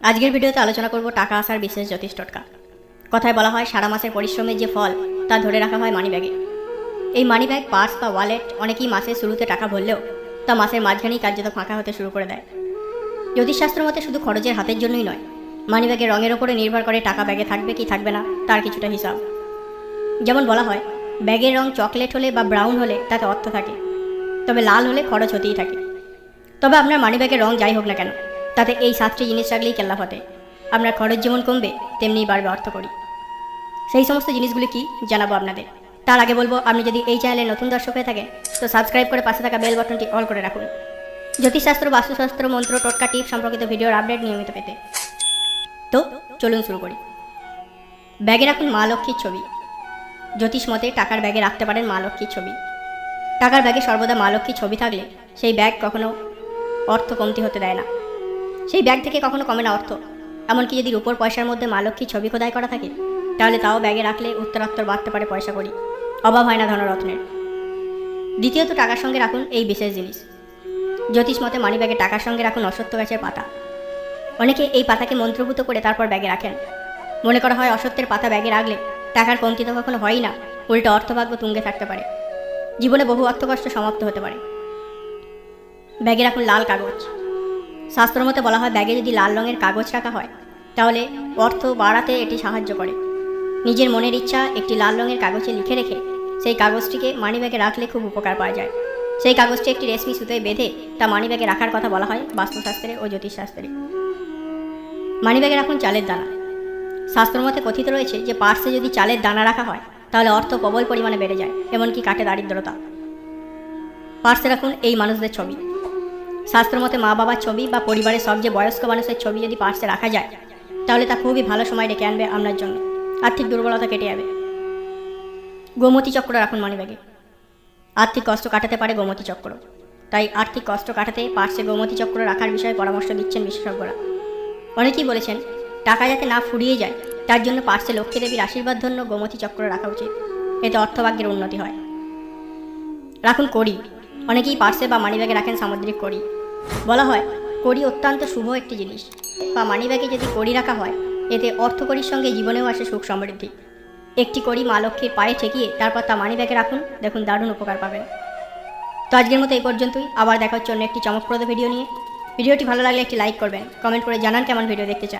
আজকের ভিডিওতে আলোচনা করব টাকা আসার বিশেষ জ্যোতিষ টোটকা। কথায় বলা হয় সারা মাসের পরিশ্রমের যে ফল তা ধরে রাখা হয় মানি ব্যাগে। এই মানি ব্যাগ, পার্স বা ওয়ালেট অনেকেই মাসের শুরুতে টাকা ভরলেও তা মাসের মাঝখানেই কার্যত ফাঁকা হতে শুরু করে দেয়। জ্যোতিষশাস্ত্র মতে শুধু খরচের হাতের জন্যই নয়, মানি ব্যাগের রঙের ওপরে নির্ভর করে টাকা ব্যাগে থাকবে কি থাকবে না তার কিছুটা হিসাব। যেমন বলা হয় ব্যাগের রং চকলেট হলে বা ব্রাউন হলে তাতে অর্থ থাকে, তবে লাল হলে খরচ হতেই থাকে। তবে আপনার মানি ব্যাগের রং যাই হোক না কেন, তাতে এই 7টি জিনিস রাখলেই কেল্লা ফতে। আপনার খরচ যেমন কমবে তেমনিই বাড়বে অর্থ করি। সেই সমস্ত জিনিসগুলি কি জানাবো আপনাদের। তার আগে বলবো, আপনি যদি এই চ্যানেলে নতুন দর্শক হয়ে থাকেন তো সাবস্ক্রাইব করে পাশে থাকা বেল বাটনটি অল করে রাখুন জ্যোতিষশাস্ত্র, বাস্তুশাস্ত্র, মন্ত্র, টোটকা, টিপস সম্পর্কিত ভিডিওর আপডেট নিয়মিত পেতে। তো চলুন শুরু করি। ব্যাগে রাখুন মা লক্ষ্মীর ছবি। জ্যোতিষ মতে টাকার ব্যাগে রাখতে পারেন মা লক্ষ্মীর ছবি। টাকার ব্যাগে সর্বদা মা লক্ষ্মীর ছবি থাকলে সেই ব্যাগ কখনো অর্থ কমতি হতে দেয় না। সেই ব্যাগ থেকে কখনো কমে না অর্থ। এমনকি যদি রূপোর পয়সার মধ্যে মা লক্ষ্মীর ছবি খোদাই করা থাকে তাহলে তাও ব্যাগে রাখলে উত্তরাত্তর বাড়তে পারে পয়সা করি, অভাব হয় না ধনরত্নের। দ্বিতীয়ত, টাকার সঙ্গে রাখুন এই বিশেষ জিনিস। জ্যোতিষ মতে মানি ব্যাগে টাকার সঙ্গে রাখুন অশ্বত্থ গাছের পাতা। অনেকে এই পাতাকে মন্ত্রভূত করে তারপর ব্যাগে রাখেন। মনে করা হয় অশ্বত্থের পাতা ব্যাগে রাখলে টাকার কমতি তো কখনো হয়ই না, উল্টো অর্থভাগ্য তুঙ্গে থাকতে পারে, জীবনে বহু অর্থকষ্ট সমাপ্ত হতে পারে। ব্যাগে রাখুন লাল কাগজ। শাস্ত্র মতে বলা হয় ব্যাগে যদি লাল রঙের কাগজ রাখা হয় তাহলে অর্থ বাড়াতে এটি সাহায্য করে। নিজের মনের ইচ্ছা একটি লাল রঙের কাগজে লিখে রেখে সেই কাগজটিকে মানি ব্যাগে রাখলে খুব উপকার পাওয়া যায়। সেই কাগজটি একটি রেশমি সুতোয় বেঁধে তা মানি ব্যাগে রাখার কথা বলা হয় বাস্তুশাস্ত্রে ও জ্যোতিষশাস্ত্রে। মানি ব্যাগে রাখুন চালের দানা। শাস্ত্র মতে কথিত রয়েছে যে পার্সে যদি চালের দানা রাখা হয় তাহলে অর্থ প্রবল পরিমাণে বেড়ে যায়, এমনকি কাটে দারিদ্রতা। পার্সে রাখুন এই মানুষদের ছবি। শাস্ত্র মতে মা বাবার ছবি বা পরিবারের সবচেয়ে বয়স্ক মানুষের ছবি যদি পার্সে রাখা যায় তাহলে তা খুবই ভালো সময় ডেকে আনবে আপনার জন্য, আর্থিক দুর্বলতা কেটে যাবে। গোমতী চক্র রাখুন মানি ব্যাগে। আর্থিক কষ্ট কাটাতে পারে গোমতী চক্র, তাই আর্থিক কষ্ট কাটাতে পার্সে গোমতী চক্র রাখার বিষয়ে পরামর্শ দিচ্ছেন বিশেষজ্ঞরা। অনেকেই বলেছেন টাকা যাতে না ফুরিয়ে যায় তার জন্য পার্সে লক্ষ্মী দেবীর আশীর্বাদ ধন্য গোমতী চক্র রাখা উচিত, এতে অর্থভাগ্যের উন্নতি হয়। রাখুন কড়ি। অনেকেই পার্সে বা মানি ব্যাগে রাখেন সামুদ্রিক কড়ি। বলা হয় কড়ি অত্যন্ত শুভ একটি জিনিস, বা মানি ব্যাগে যদি কড়ি রাখা হয় এতে অর্থকড়ির সঙ্গে জীবনেও আসে সুখ সমৃদ্ধি। একটি কড়ি মা লক্ষ্মীর পায়ে ঠেকিয়ে তারপর তা মানি ব্যাগে রাখুন, দেখুন দারুণ উপকার পাবেন। তো আজকের মতো এই পর্যন্তই। আবার দেখা হচ্ছে অন্য একটি চমকপ্রদ ভিডিও নিয়ে। ভিডিওটি ভালো লাগলে একটি লাইক করবেন, কমেন্ট করে জানান কেমন ভিডিও দেখতে চান।